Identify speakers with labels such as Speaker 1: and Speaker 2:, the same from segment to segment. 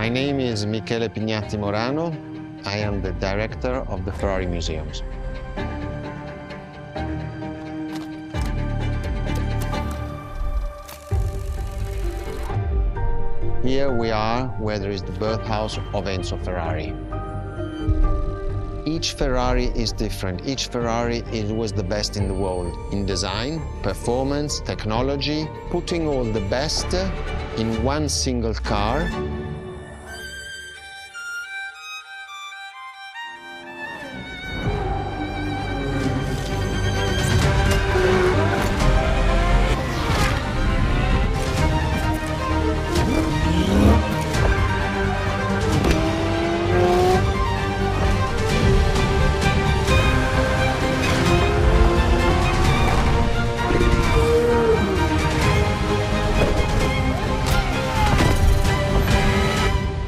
Speaker 1: My name is Michele Pignatti Morano. I am the director of the Ferrari Museums. Here we are where there is the birthhouse of Enzo Ferrari. Each Ferrari is different. Each Ferrari was the best in the world in design, performance, technology, putting all the best in one single car.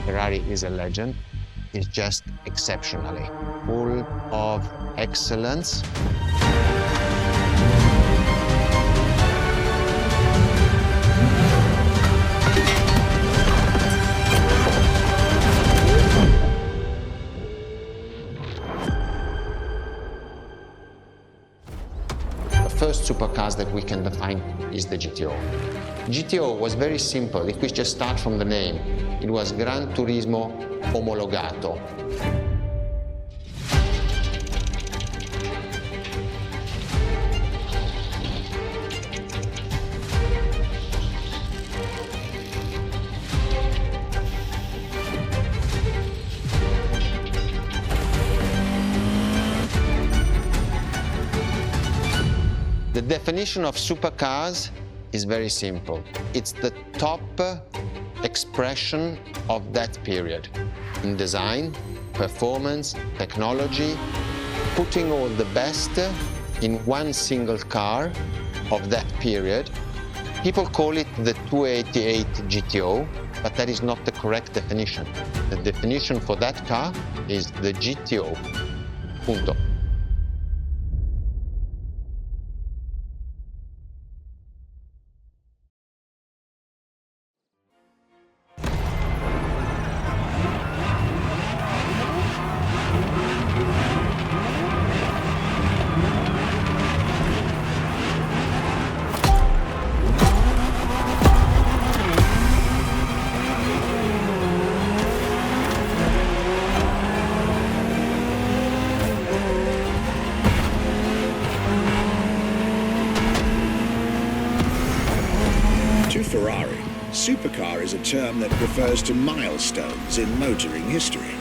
Speaker 1: Ferrari is a legend. It's just exceptionally full of excellence. The first supercars that we can define is the GTO. GTO was very simple. If we just start from the name, it was Gran Turismo Omologato. The definition of supercars is very simple. It's the top expression of that period in design, performance, technology, putting all the best in one single car of that period. People call it the 288 GTO, but that is not the correct definition. The definition for that car is the GTO. Punto.
Speaker 2: To Ferrari, supercar is a term that refers to milestones in motoring history.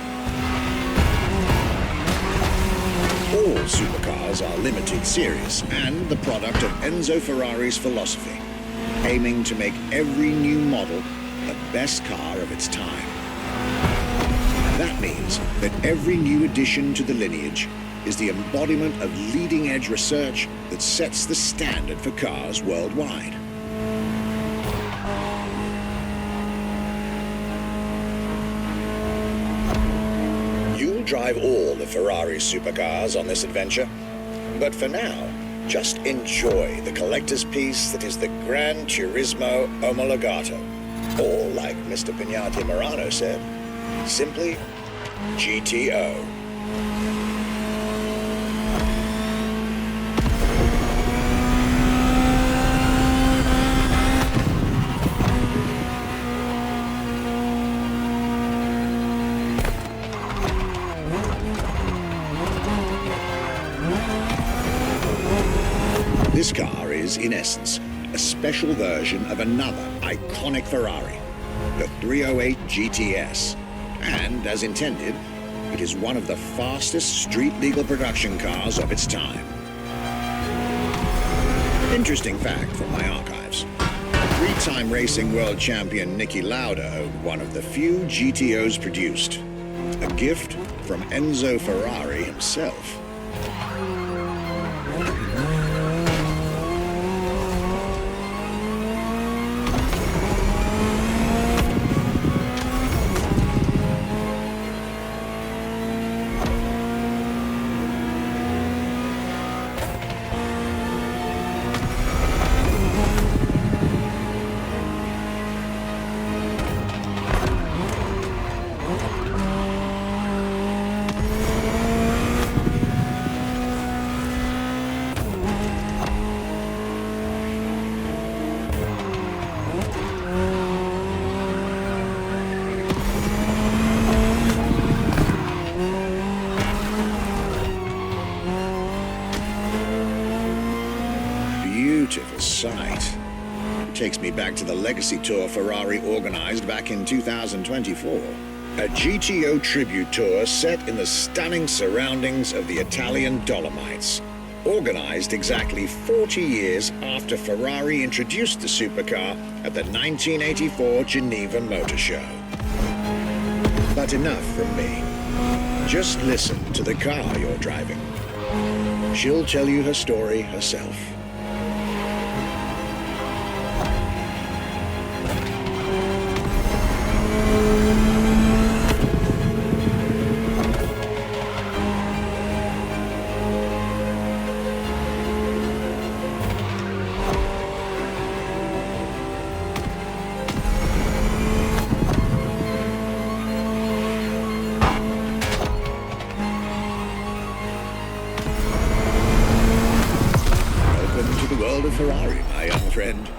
Speaker 2: All supercars are limited series and the product of Enzo Ferrari's philosophy, aiming to make every new model the best car of its time. That means that every new addition to the lineage is the embodiment of leading-edge research that sets the standard for cars worldwide. You'll drive all the Ferrari supercars on this adventure, but for now, just enjoy the collector's piece that is the Gran Turismo Omologato, or like Mr. Pignatti Morano said, simply GTO. This car is, in essence, a special version of another iconic Ferrari, the 308 GTS. And, as intended, it is one of the fastest street-legal production cars of its time. Interesting fact from my archives. Three-time racing world champion Niki Lauda owned one of the few GTOs produced. A gift from Enzo Ferrari himself. sight. It takes me back to the Legacy Tour Ferrari organized back in 2024. A GTO tribute tour set in the stunning surroundings of the Italian Dolomites. Organized exactly 40 years after Ferrari introduced the supercar at the 1984 Geneva Motor Show. But enough from me. Just listen to the car you're driving. She'll tell you her story herself. Ferrari, my young friend.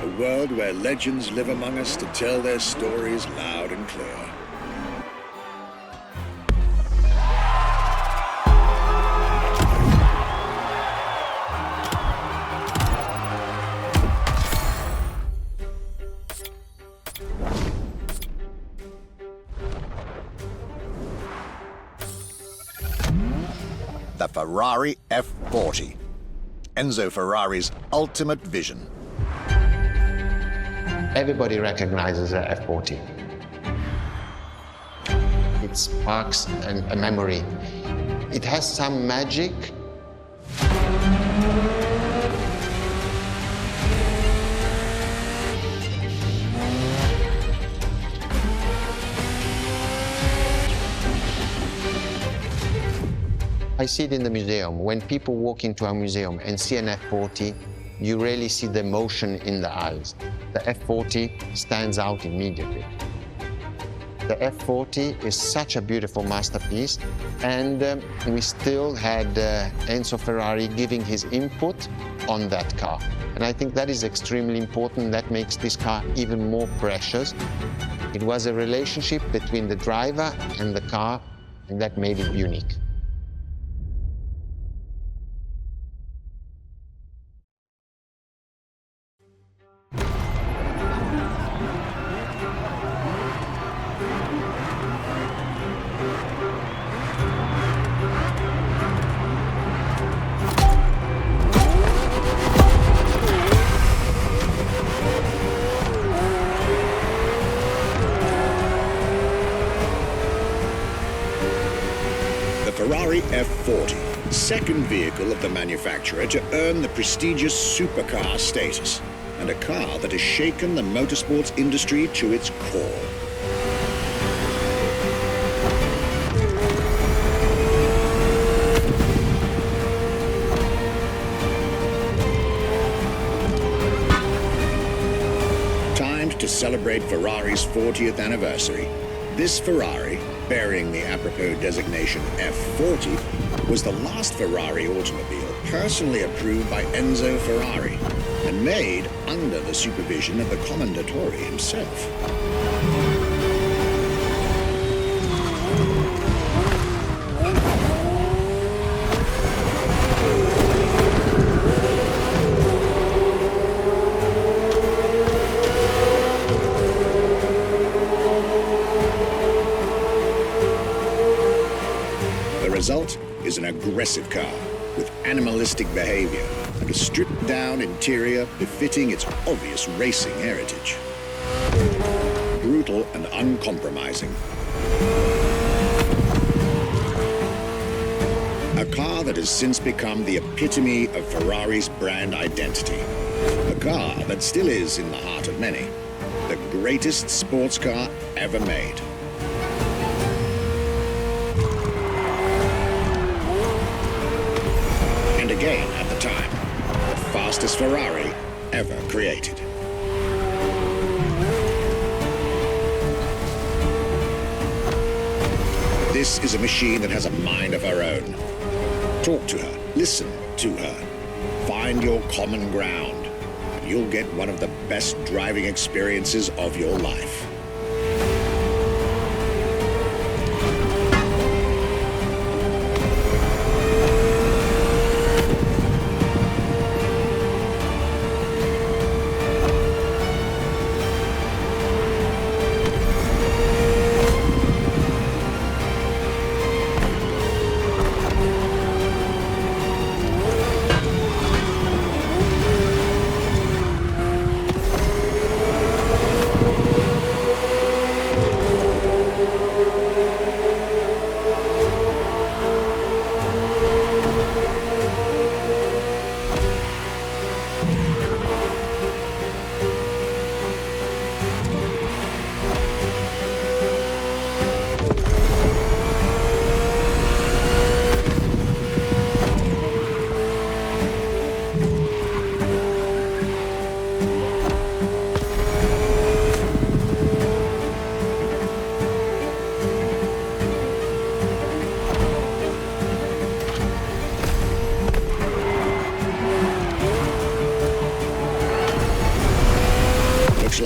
Speaker 2: A world where legends live among us to tell their stories loud and clear. The Ferrari F40. Enzo Ferrari's ultimate vision.
Speaker 1: Everybody recognizes the F40. It sparks a memory. It has some magic. I see it in the museum. When people walk into a museum and see an F40, you really see the emotion in the eyes. The F40 stands out immediately. The F40 is such a beautiful masterpiece, and we still had Enzo Ferrari giving his input on that car. And I think that is extremely important. That makes this car even more precious. It was a relationship between the driver and the car, and that made it unique.
Speaker 2: Ferrari F40, second vehicle of the manufacturer to earn the prestigious supercar status, and a car that has shaken the motorsports industry to its core. Timed to celebrate Ferrari's 40th anniversary, this Ferrari, bearing the apropos designation F40, was the last Ferrari automobile personally approved by Enzo Ferrari and made under the supervision of the Commendatore himself. The result is an aggressive car with animalistic behavior and a stripped-down interior befitting its obvious racing heritage. Brutal and uncompromising. A car that has since become the epitome of Ferrari's brand identity. A car that still is in the heart of many, the greatest sports car ever made. And again, at the time, the fastest Ferrari ever created. This is a machine that has a mind of her own. Talk to her, listen to her, find your common ground, and you'll get one of the best driving experiences of your life.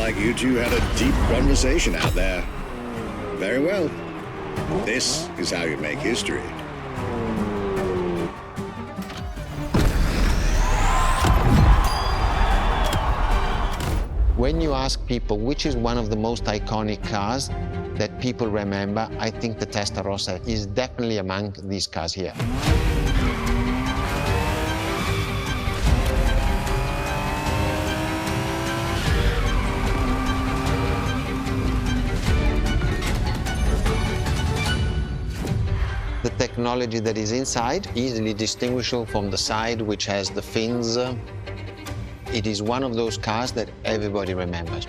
Speaker 2: like you two had a deep conversation out there. Very well. This is how you make history.
Speaker 1: When you ask people which is one of the most iconic cars that people remember, I think the Testarossa is definitely among these cars here. The technology that is inside, easily distinguishable from the side which has the fins. It is one of those cars that everybody remembers.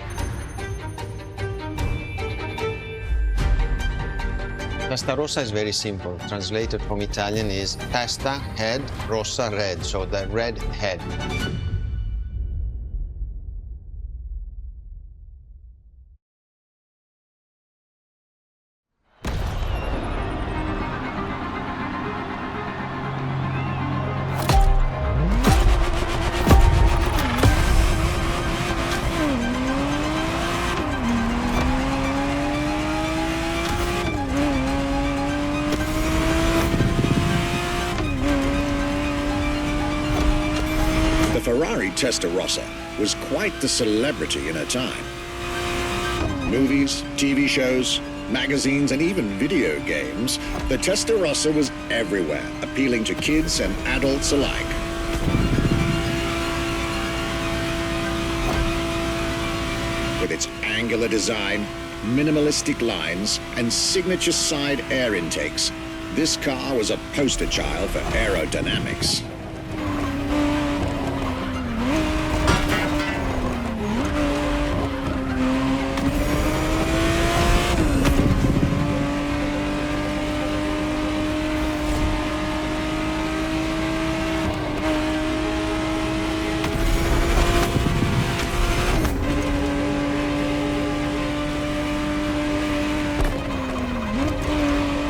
Speaker 1: Testarossa is very simple. Translated from Italian is testa, head, rossa, red, so the red head.
Speaker 2: The Ferrari Testarossa was quite the celebrity in her time. Movies, TV shows, magazines, and even video games, the Testarossa was everywhere, appealing to kids and adults alike. With its angular design, minimalistic lines, and signature side air intakes, this car was a poster child for aerodynamics.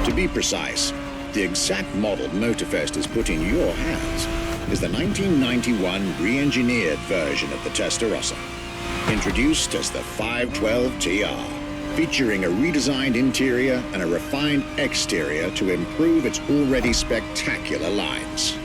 Speaker 2: To be precise, the exact model Motorfest has put in your hands is the 1991 re-engineered version of the Testarossa, introduced as the 512 TR, featuring a redesigned interior and a refined exterior to improve its already spectacular lines.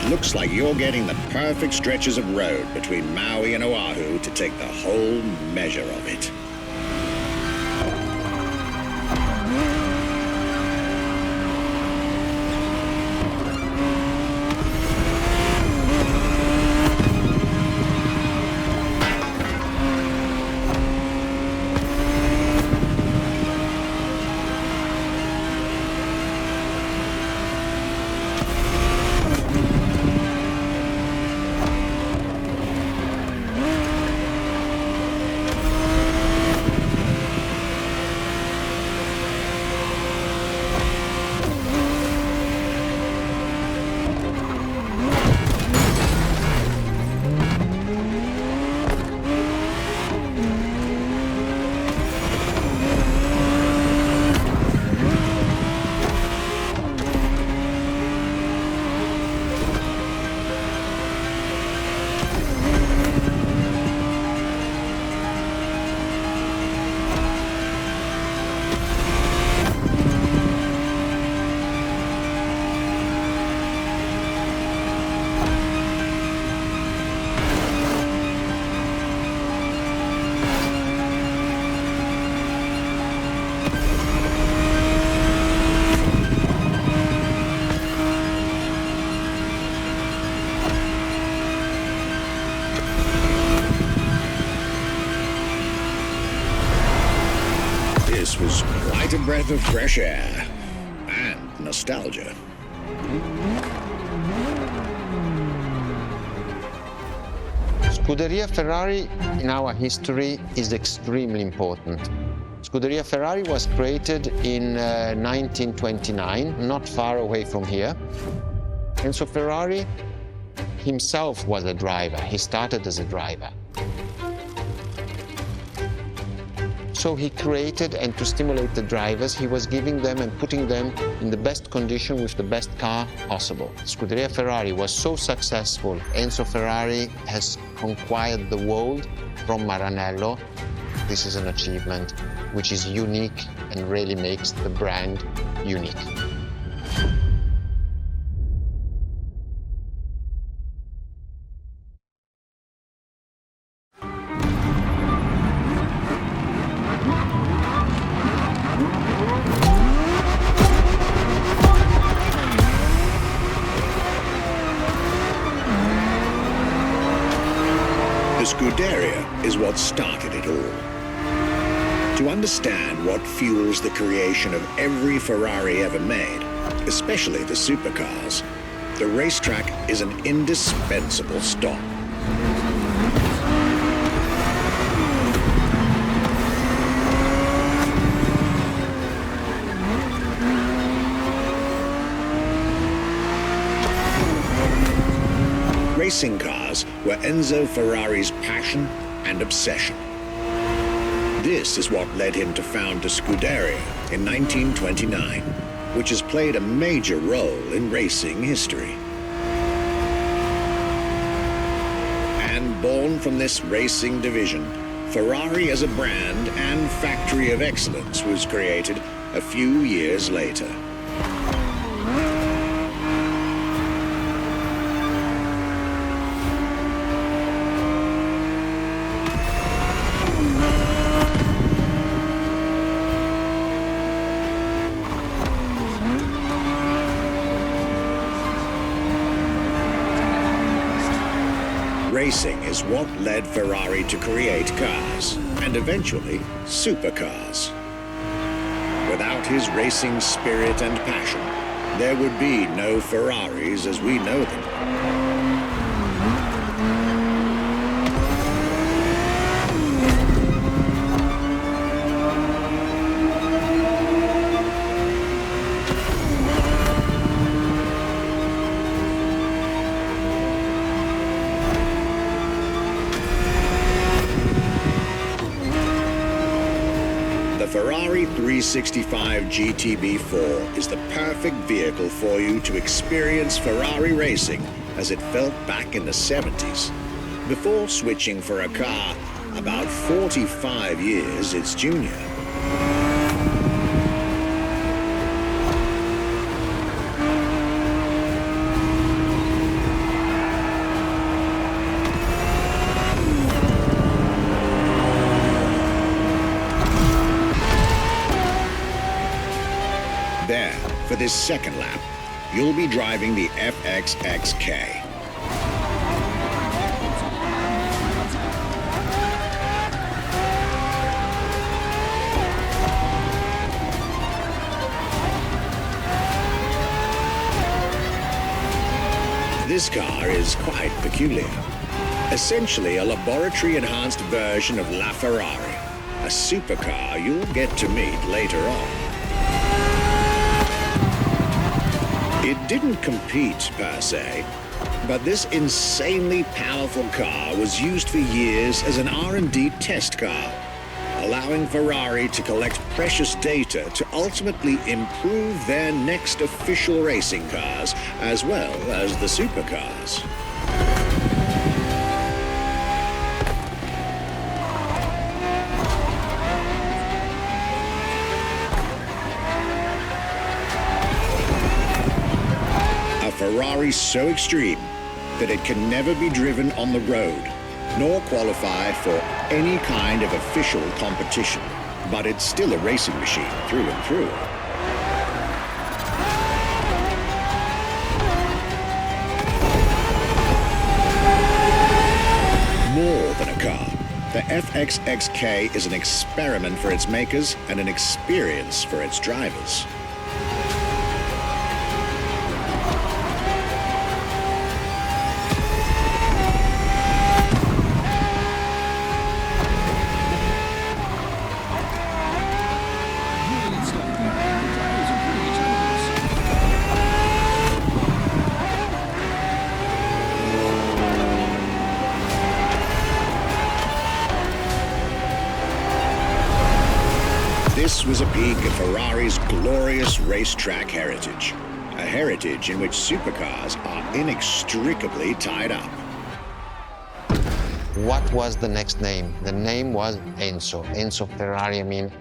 Speaker 2: Looks like you're getting the perfect stretches of road between Maui and Oahu to take the whole measure of it. This was quite a breath of fresh air and nostalgia.
Speaker 1: Scuderia Ferrari in our history is extremely important. Scuderia Ferrari was created in 1929, not far away from here. Enzo Ferrari, himself was a driver. He started as a driver. So he created, and to stimulate the drivers, he was giving them and putting them in the best condition with the best car possible. Scuderia Ferrari was so successful. Enzo Ferrari has conquered the world from Maranello. This is an achievement which is unique and really makes the brand unique.
Speaker 2: The Scuderia is what started it all. To understand what fuels the creation of every Ferrari ever made, especially the supercars, the racetrack is an indispensable stop. Racing cars were Enzo Ferrari's passion and obsession. This is what led him to found the Scuderia in 1929, which has played a major role in racing history. And born from this racing division, Ferrari as a brand and factory of excellence was created a few years later. Racing is what led Ferrari to create cars, and eventually supercars. Without his racing spirit and passion, there would be no Ferraris as we know them. The Ferrari 365 GTB4 is the perfect vehicle for you to experience Ferrari racing as it felt back in the 70s, before switching for a car about 45 years its junior. There, for this second lap, you'll be driving the FXXK. This car is quite peculiar. Essentially a laboratory-enhanced version of La Ferrari, a supercar you'll get to meet later on. It didn't compete, per se, but this insanely powerful car was used for years as an R&D test car, allowing Ferrari to collect precious data to ultimately improve their next official racing cars, as well as the supercars. Ferrari so extreme that it can never be driven on the road, nor qualify for any kind of official competition. But it's still a racing machine through and through. More than a car, the FXXK is an experiment for its makers and an experience for its drivers. a peek at Ferrari's glorious racetrack heritage. A heritage in which supercars are inextricably tied up.
Speaker 1: What was the next name? The name was Enzo. Enzo Ferrari, I mean,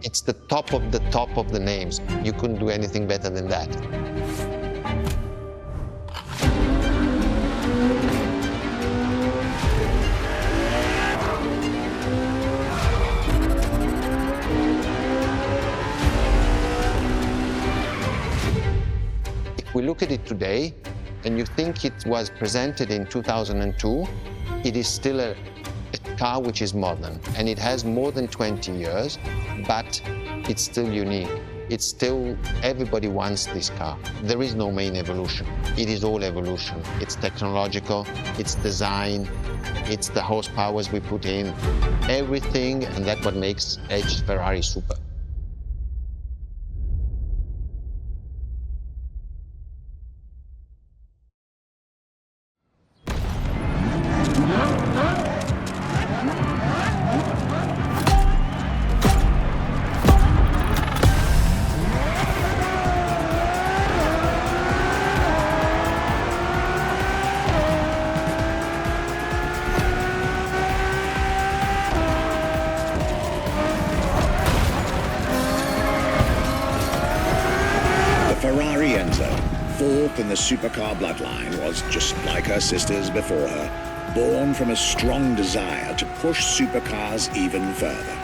Speaker 1: it's the top of the names. You couldn't do anything better than that. If we look at it today, and you think it was presented in 2002, it is still a car which is modern, and it has more than 20 years, but it's still unique. It's still, everybody wants this car. There is no main evolution. It is all evolution. It's technological, it's design, it's the horsepowers we put in, everything, and that's what makes Edge Ferrari super.
Speaker 2: Ferrari Enzo, fourth in the supercar bloodline, was just like her sisters before her, born from a strong desire to push supercars even further.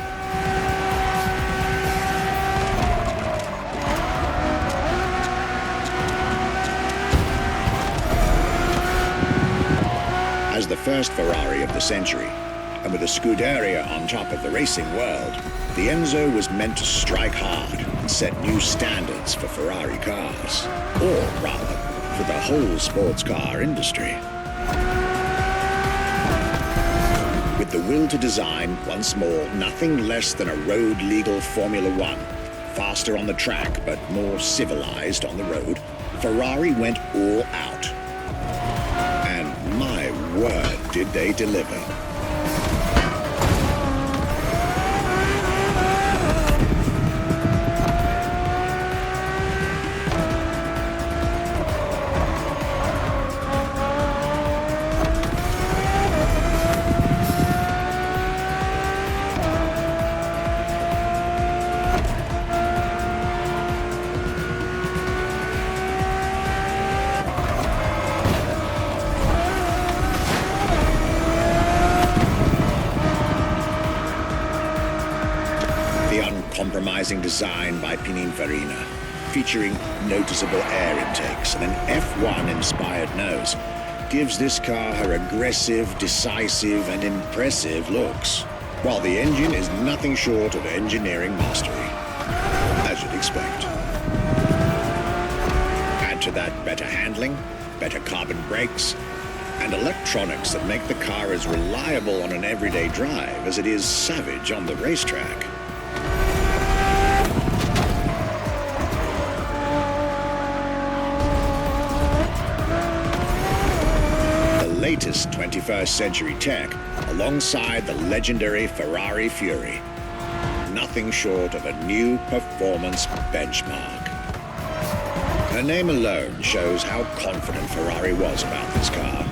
Speaker 2: As the first Ferrari of the century, and with a Scuderia on top of the racing world, the Enzo was meant to strike hard and set new standards for Ferrari cars, or rather, for the whole sports car industry. With the will to design, once more, nothing less than a road-legal Formula One, faster on the track but more civilized on the road, Ferrari went all out. And my word, did they deliver. Compromising design by Pininfarina, featuring noticeable air intakes and an F1-inspired nose, gives this car her aggressive, decisive, and impressive looks, while the engine is nothing short of engineering mastery, as you'd expect. Add to that better handling, better carbon brakes, and electronics that make the car as reliable on an everyday drive as it is savage on the racetrack. Latest 21st century tech alongside the legendary Ferrari Fury. Nothing short of a new performance benchmark. Her name alone shows how confident Ferrari was about this car.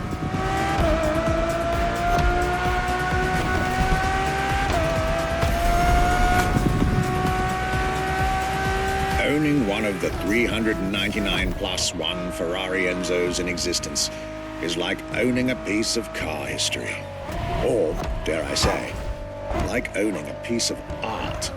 Speaker 2: Owning one of the 399 plus one Ferrari Enzos in existence is like owning a piece of car history. Or, dare I say, like owning a piece of art.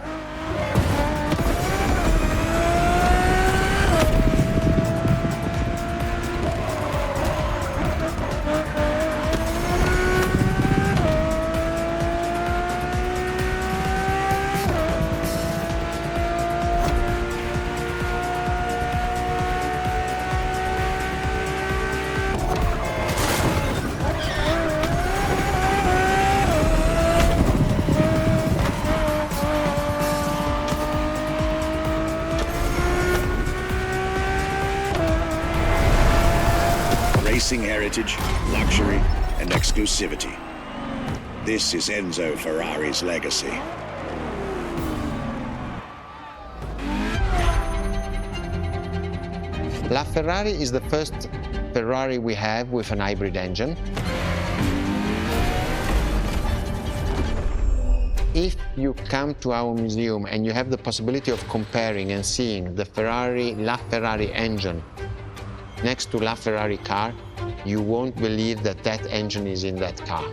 Speaker 2: Racing heritage, luxury, and exclusivity. This is Enzo Ferrari's legacy.
Speaker 1: LaFerrari is the first Ferrari we have with an hybrid engine. If you come to our museum and you have the possibility of comparing and seeing the LaFerrari engine next to LaFerrari car, you won't believe that that engine is in that car.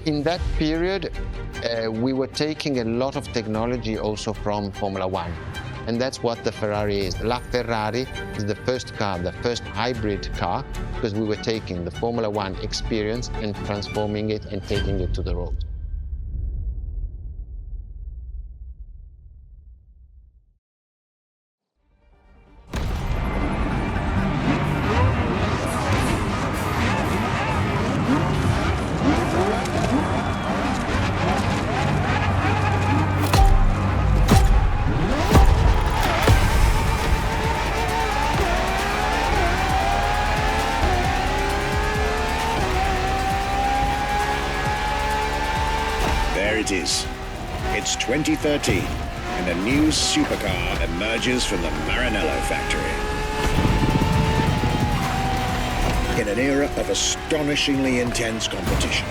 Speaker 1: In that period, we were taking a lot of technology also from Formula One. And that's what the Ferrari is. LaFerrari is the first car, the first hybrid car, because we were taking the Formula One experience and transforming it and taking it to the road.
Speaker 2: There it is. It's 2013, and a new supercar emerges from the Maranello factory. In an era of astonishingly intense competition,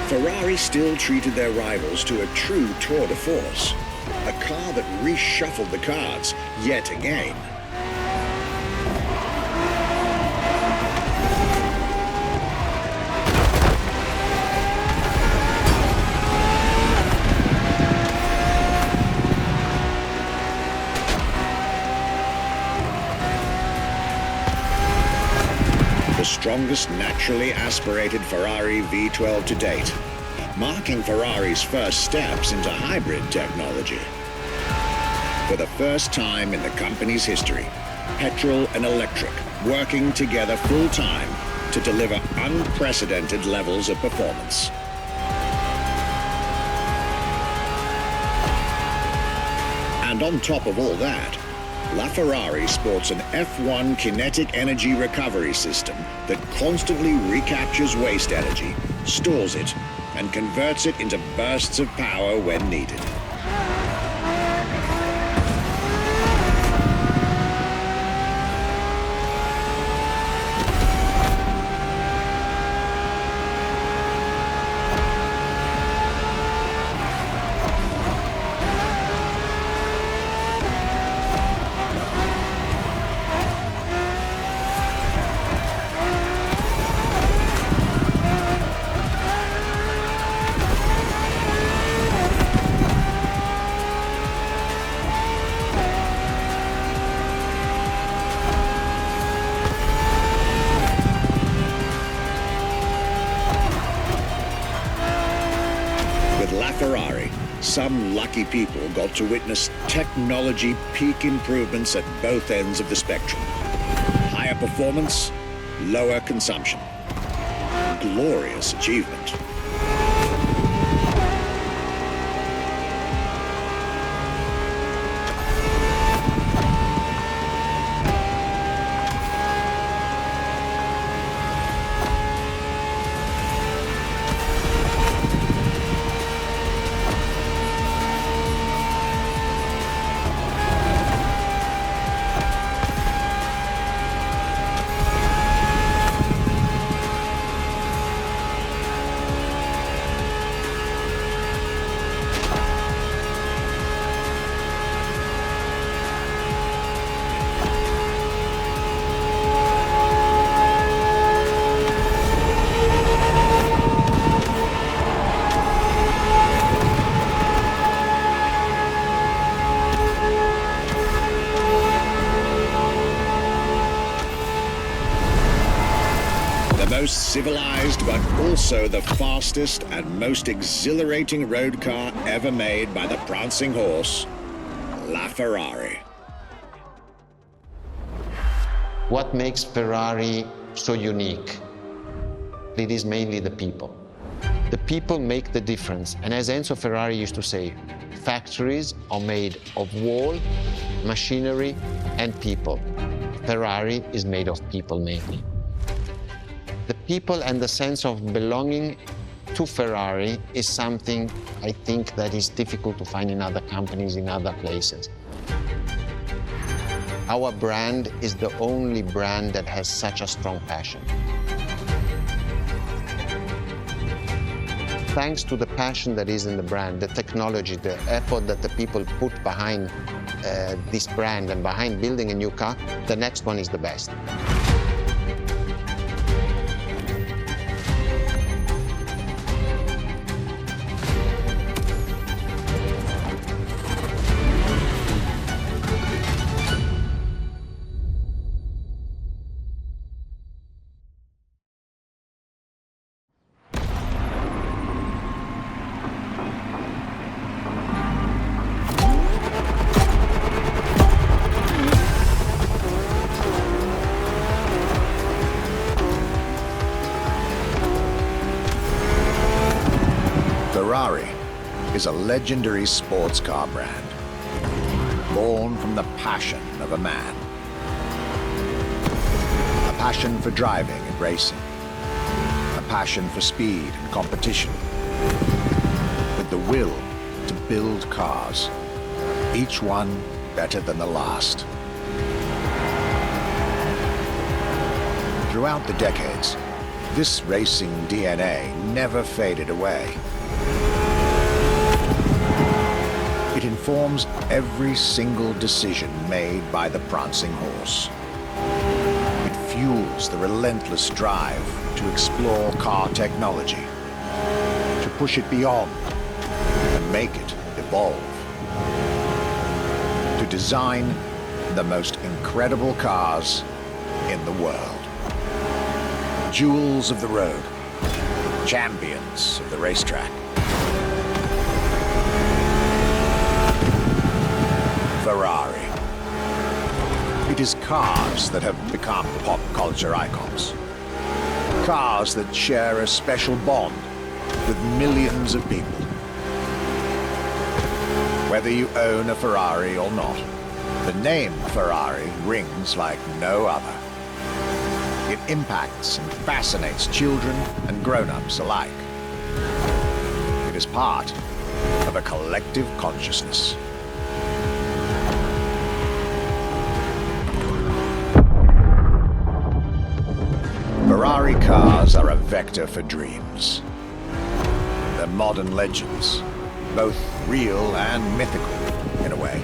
Speaker 2: Ferrari still treated their rivals to a true tour de force, a car that reshuffled the cards yet again. The strongest naturally aspirated Ferrari V12 to date, marking Ferrari's first steps into hybrid technology. For the first time in the company's history, petrol and electric working together full-time to deliver unprecedented levels of performance. And on top of all that, LaFerrari sports an F1 kinetic energy recovery system that constantly recaptures waste energy, stores it, and converts it into bursts of power when needed. LaFerrari, some lucky people got to witness technology peak improvements at both ends of the spectrum. Higher performance, lower consumption. Glorious achievement. The most civilized, but also the fastest and most exhilarating road car ever made by the prancing horse, LaFerrari.
Speaker 1: What makes Ferrari so unique? It is mainly the people. The people make the difference. And as Enzo Ferrari used to say, factories are made of wall, machinery, and people. Ferrari is made of people mainly. The people and the sense of belonging to Ferrari is something I think that is difficult to find in other companies, in other places. Our brand is the only brand that has such a strong passion. Thanks to the passion that is in the brand, the technology, the effort that the people put behind this brand and behind building a new car, the next one is the best.
Speaker 2: Ferrari is a legendary sports car brand, born from the passion of a man. A passion for driving and racing, a passion for speed and competition, with the will to build cars, each one better than the last. Throughout the decades, this racing DNA never faded away. It informs every single decision made by the prancing horse. It fuels the relentless drive to explore car technology, to push it beyond and make it evolve, to design the most incredible cars in the world. Jewels of the road, champions of the racetrack. Ferrari. It is cars that have become pop culture icons. Cars that share a special bond with millions of people. Whether you own a Ferrari or not, the name Ferrari rings like no other. It impacts and fascinates children and grown-ups alike. It is part of a collective consciousness. Ferrari cars are a vector for dreams. They're modern legends, both real and mythical in a way.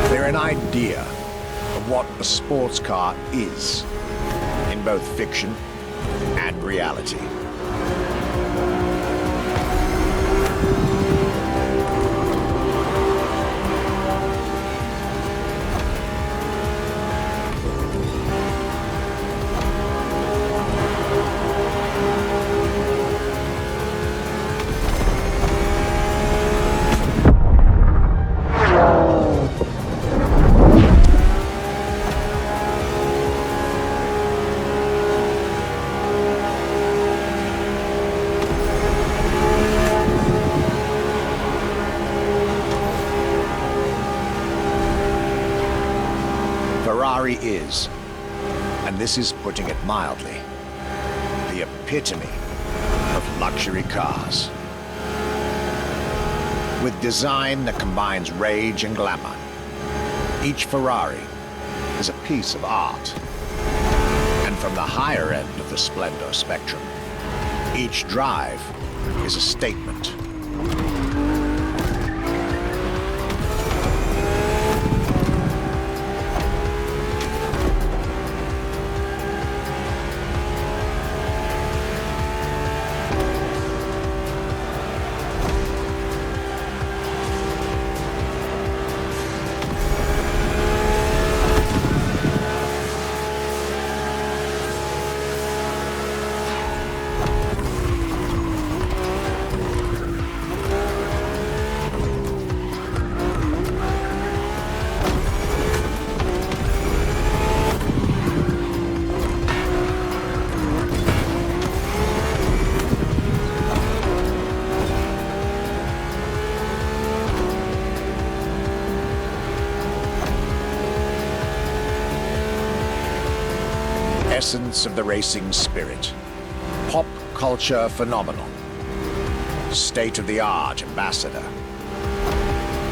Speaker 2: They're an idea of what a sports car is, in both fiction and reality. Ferrari is, and this is putting it mildly, the epitome of luxury cars. With design that combines rage and glamour, each Ferrari is a piece of art. And from the higher end of the splendor spectrum, each drive is a statement. essence of the racing spirit. Pop culture phenomenon. State-of-the-art ambassador.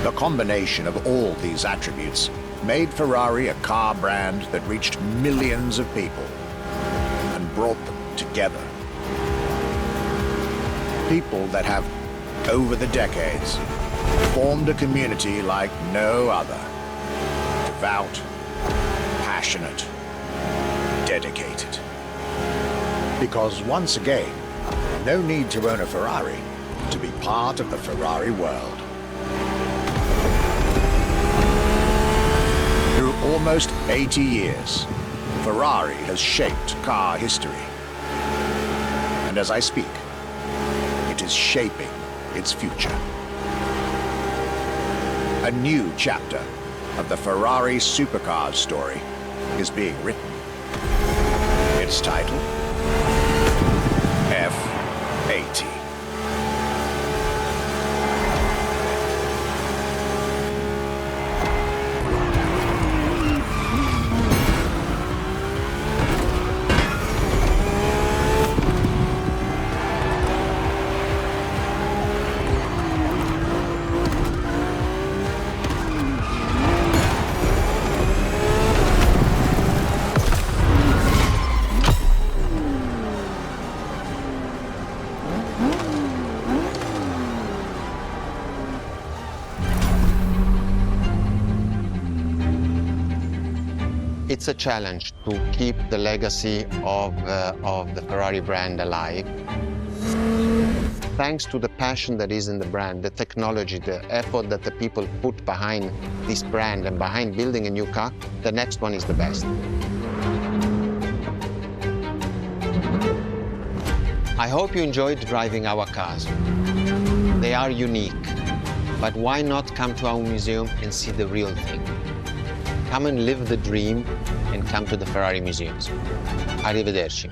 Speaker 2: The combination of all these attributes made Ferrari a car brand that reached millions of people and brought them together. People that have, over the decades, formed a community like no other. Devout, passionate, dedicated. Because once again, no need to own a Ferrari to be part of the Ferrari world. Through almost 80 years, Ferrari has shaped car history. And as I speak, it is shaping its future. A new chapter of the Ferrari supercars story is being written. Its title, F80.
Speaker 1: It's a challenge to keep the legacy of the Ferrari brand alive. Thanks to the passion that is in the brand, the technology, the effort that the people put behind this brand and behind building a new car, the next one is the best. I hope you enjoyed driving our cars. They are unique, but why not come to our museum and see the real thing? Come and live the dream and come to the Ferrari museums. Arrivederci.